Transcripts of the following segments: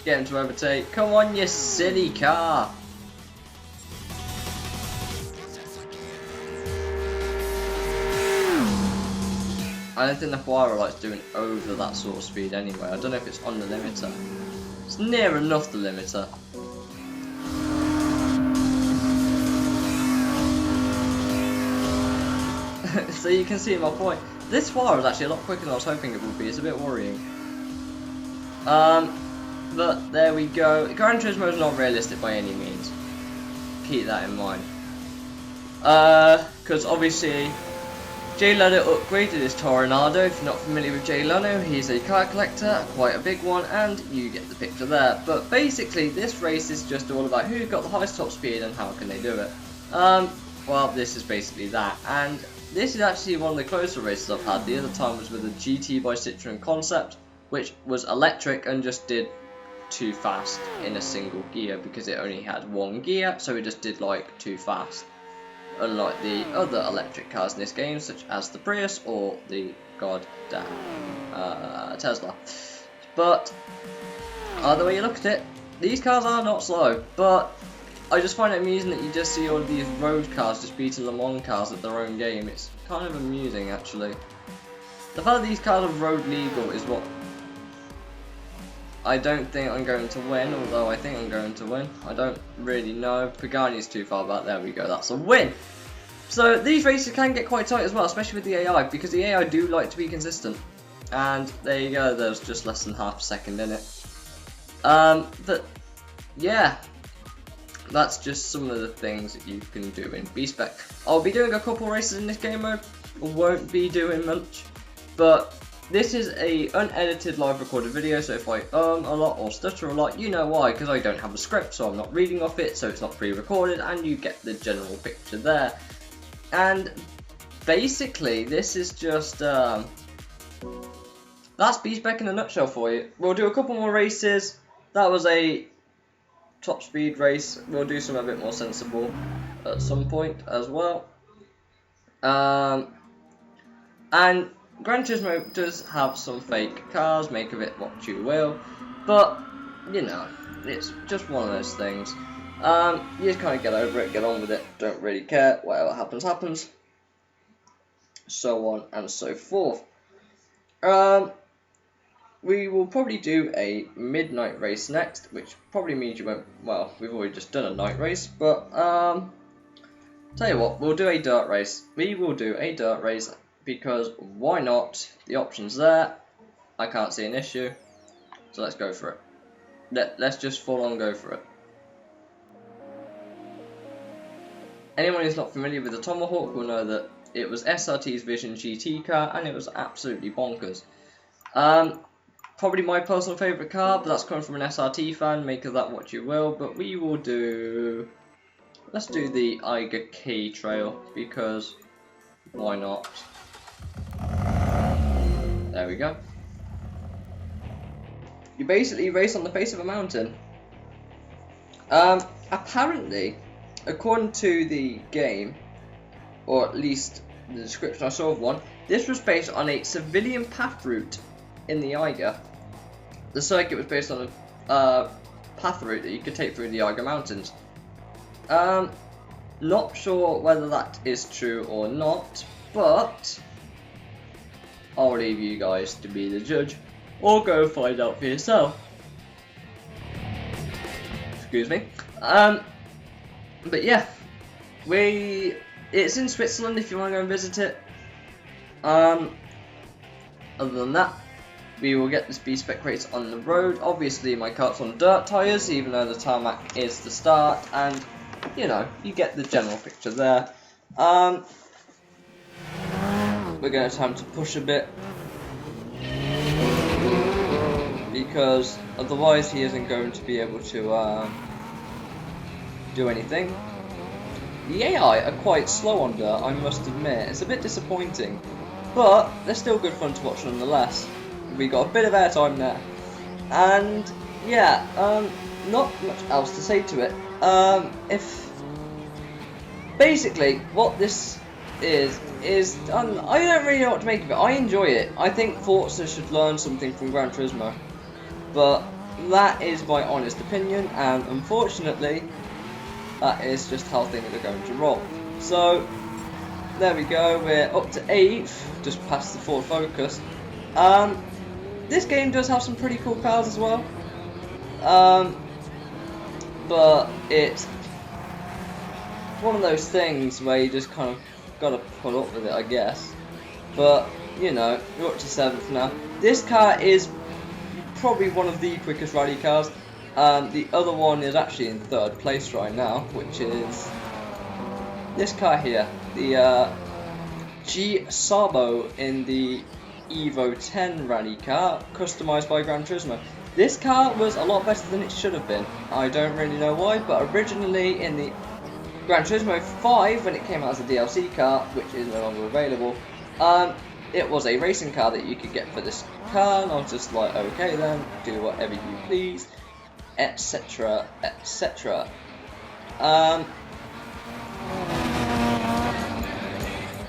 Get him to overtake. Come on, you silly car. I don't think the Huara light's doing over that sort of speed anyway. I don't know if it's on the limiter. It's near enough the limiter. So you can see my point. This Huara is actually a lot quicker than I was hoping it would be. It's a bit worrying. But there we go. Gran Turismo is not realistic by any means. Keep that in mind. Because obviously Jay Leno upgraded his Tornado. If you're not familiar with Jay Leno, he's a car collector, quite a big one, and you get the picture there. But basically, this race is just all about who's got the highest top speed and how can they do it. Well, this is basically that, and this is actually one of the closer races I've had. The other time was with a GT by Citroen Concept, which was electric and just did too fast in a single gear because it only had one gear, so it just did like too fast. Unlike the other electric cars in this game, such as the Prius or the goddamn Tesla. But either way you look at it, these cars are not slow. But I just find it amusing that you just see all of these road cars just beating Le Mans cars at their own game. It's kind of amusing, actually. The fact that these cars are road legal is what I don't think I'm going to win, although I think I'm going to win. I don't really know. Pagani's too far back. There we go. That's a win. So these races can get quite tight as well, especially with the AI, because the AI do like to be consistent. And there you go. There's just less than half a second in it. But yeah, that's just some of the things that you can do in B-Spec. I'll be doing a couple races in this game mode. I won't be doing much, but this is a unedited live recorded video, so if I a lot or stutter a lot, you know why, because I don't have a script, so I'm not reading off it, so it's not pre-recorded, and you get the general picture there. And basically, this is just, that's B-Spec in a nutshell for you. We'll do a couple more races. That was a top speed race. We'll do something a bit more sensible at some point as well. And Gran Turismo does have some fake cars, make of it what you will, but, you know, it's just one of those things. You just kind of get over it, get on with it, don't really care, whatever happens, happens, so on and so forth. We will probably do a midnight race next, which probably means you won't, well, we've already just done a night race, but, tell you what, we'll do a dirt race. We will do a dirt race, because why not? The option's there. I can't see an issue. So let's go for it. Let's just full on go for it. Anyone who's not familiar with the Tomahawk will know that it was SRT's Vision GT car and it was absolutely bonkers. Probably my personal favourite car, but that's coming from an SRT fan, make of that what you will. But we will do, let's do the Eiger Key Trail, because why not? There we go. You basically race on the face of a mountain. Apparently, according to the game, or at least the description I saw of one, this was based on a civilian path route in the Eiger. The circuit was based on a path route that you could take through the Eiger Mountains. Not sure whether that is true or not, but I'll leave you guys to be the judge, or go find out for yourself. Excuse me. But yeah, it's in Switzerland if you want to go and visit it. Other than that, we will get this B-Spec race on the road. Obviously, my kart's on dirt tyres, even though the tarmac is the start, and you know, you get the general picture there. We're going to have to push a bit, because otherwise he isn't going to be able to do anything. The AI are quite slow on dirt, I must admit. It's a bit disappointing, but they're still good fun to watch nonetheless. We got a bit of airtime there, and yeah, not much else to say to it. Basically what this is I don't really know what to make of it. I enjoy it. I think Forza should learn something from Gran Turismo, but that is my honest opinion, and unfortunately that is just how things are going to roll. So there we go, we're up to 8th, just past the Ford Focus. This game does have some pretty cool cars as well, but it's one of those things where you just kind of gotta put up with it, I guess. But you know, you're up to 7th now. This car is probably one of the quickest rally cars. The other one is actually in 3rd place right now, which is this car here, the G Sabo in the Evo 10 rally car, customized by Gran Turismo. This car was a lot better than it should have been. I don't really know why, but originally in the Gran Turismo 5, when it came out as a DLC car, which is no longer available, it was a racing car that you could get for this car, and I was just like, okay then, do whatever you please, etc, etc.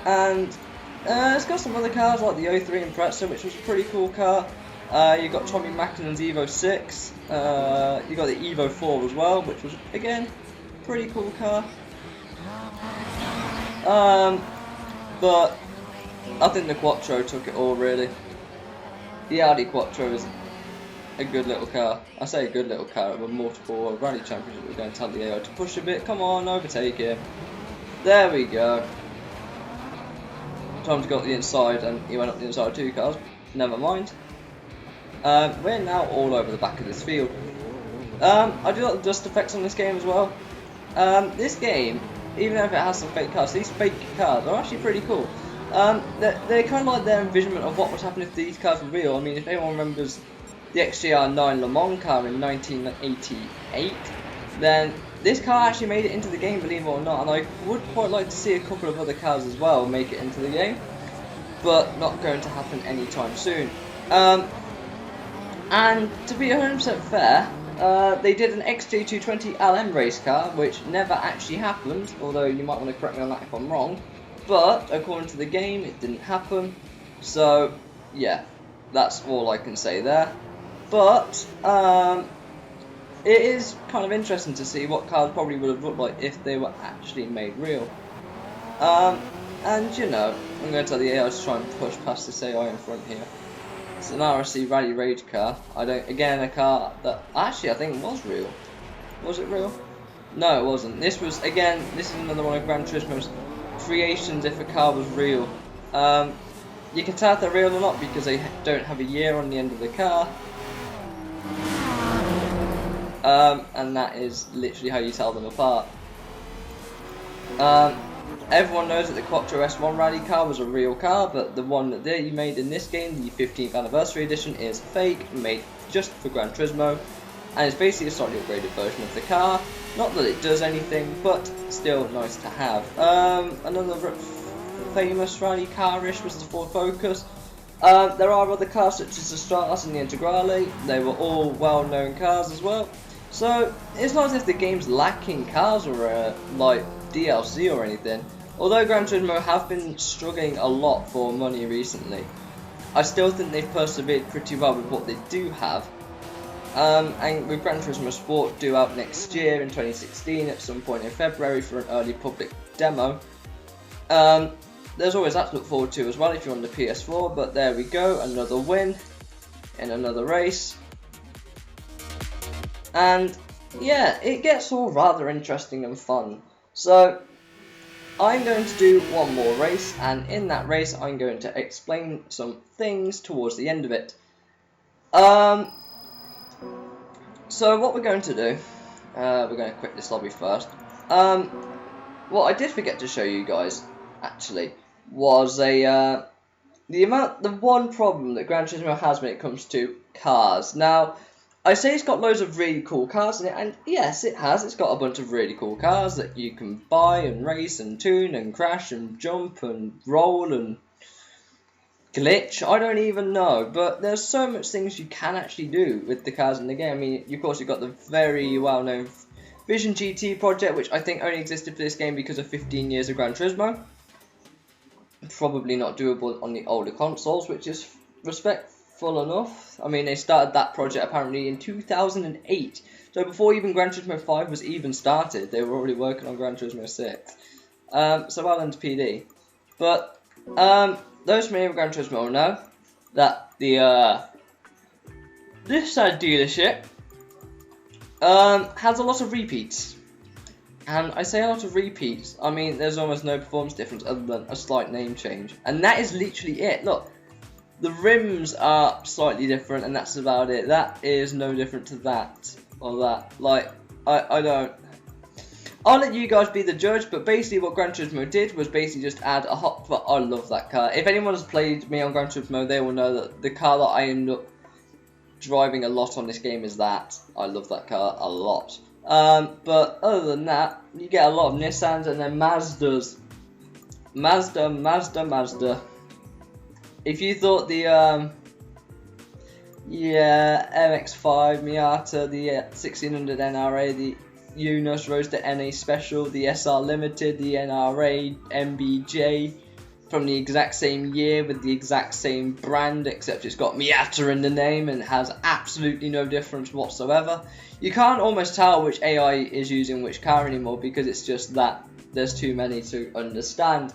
And it's got some other cars like the 03 Impreza, which was a pretty cool car. You got Tommy Macklinen's Evo 6. You got the Evo 4 as well, which was again pretty cool car. But I think the Quattro took it all really. The Audi Quattro is a good little car. I say a good little car. With multiple rally championship, we're going to tell the AI to push a bit. Come on, overtake him. There we go. Tom's got the inside and he went up the inside of two cars. Never mind. We're now all over the back of this field. I do like the dust effects on this game as well. This game, even if it has some fake cars, these fake cars are actually pretty cool. They're kind of like their envisionment of what would happen if these cars were real. I mean, if anyone remembers the XJR9 Le Mans car in 1988, then this car actually made it into the game, believe it or not, and I would quite like to see a couple of other cars as well make it into the game, but not going to happen anytime soon. And to be 100% fair, they did an XJ220 LM race car, which never actually happened, although you might want to correct me on that if I'm wrong, but according to the game, it didn't happen, so yeah, that's all I can say there. But, it is kind of interesting to see what cars probably would have looked like if they were actually made real. And you know, I'm going to tell the AI to try and push past this AI in front here. It's an RSC Rally Rage car. Again, a car that actually I think was real. Was it real? No, it wasn't. This is another one of Gran Turismo's creations if a car was real. You can tell if they're real or not because they don't have a year on the end of the car. And that is literally how you tell them apart. Everyone knows that the Quattro S1 rally car was a real car, but the one that they made in this game, the 15th anniversary edition, is fake, made just for Gran Turismo, and it's basically a slightly upgraded version of the car. Not that it does anything, but still nice to have. Another famous rally car-ish was the Ford Focus. There are other cars such as the Stratos and the Integrale. They were all well-known cars as well. So it's not as if the game's lacking cars or like DLC or anything. Although Gran Turismo have been struggling a lot for money recently, I still think they've persevered pretty well with what they do have. And with Gran Turismo Sport due out next year in 2016 at some point in February for an early public demo. There's always that to look forward to as well if you're on the PS4, but there we go, another win in another race. And yeah, it gets all rather interesting and fun. So I'm going to do one more race, and in that race I'm going to explain some things towards the end of it. So what we're going to do, we're going to quit this lobby first. What I did forget to show you guys, actually, was the one problem that Gran Turismo has when it comes to cars. Now, I say it's got loads of really cool cars in it, and yes, it has. It's got a bunch of really cool cars that you can buy and race and tune and crash and jump and roll and glitch. I don't even know, but there's so much things you can actually do with the cars in the game. I mean, of course, you've got the very well-known Vision GT project, which I think only existed for this game because of 15 years of Gran Turismo. Probably not doable on the older consoles, which is respectful enough. I mean, they started that project apparently in 2008. So before even Gran Turismo 5 was even started, they were already working on Gran Turismo 6. So well done to PD. But those familiar with Gran Turismo will know that this dealership has a lot of repeats. And I say a lot of repeats, I mean there's almost no performance difference other than a slight name change. And that is literally it. Look, the rims are slightly different and that's about it. That is no different to that or that. Like, I don't... I'll let you guys be the judge, but basically what Gran Turismo did was basically just add a hot... But I love that car. If anyone has played me on Gran Turismo, they will know that the car that I end up driving a lot on this game is that. I love that car a lot. But other than that, you get a lot of Nissans and then Mazdas. Mazda. If you thought the MX-5 Miata, the 1600 NRA, the Yunus Roadster NA Special, the SR Limited, the NRA MBJ, from the exact same year with the exact same brand, except it's got Miata in the name and it has absolutely no difference whatsoever. You can't almost tell which AI is using which car anymore because it's just that there's too many to understand.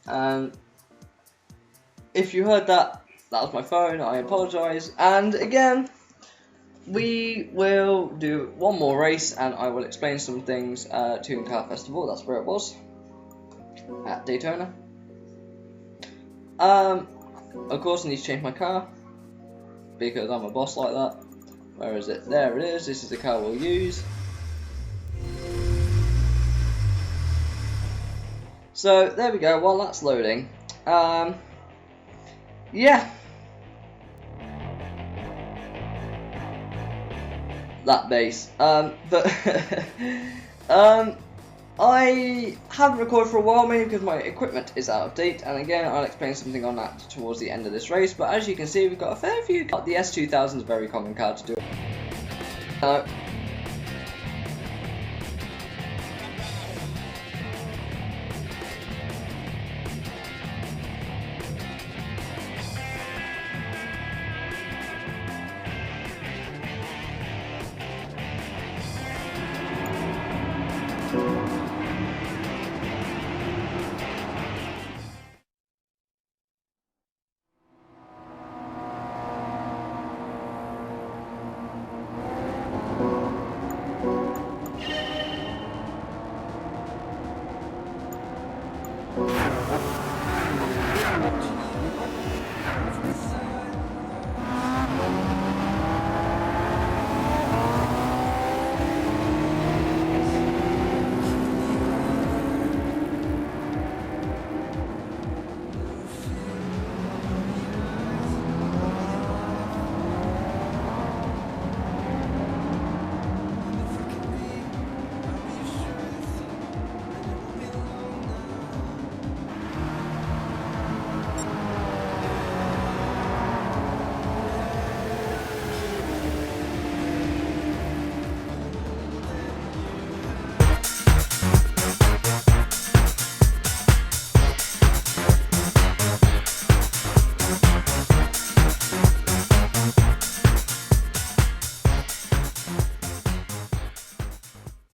And if you heard that, that was my phone, I apologise. And again, we will do one more race and I will explain some things to Touring Car Festival. That's where it was, at Daytona. Of course I need to change my car because I'm a boss like that. Where is it? There it is. This is the car we'll use. So there we go. While that's loading, yeah, that bass. But I haven't recorded for a while, mainly because my equipment is out of date, and again I'll explain something on that towards the end of this race. But as you can see, we've got a fair few. The S2000 is a very common car to do.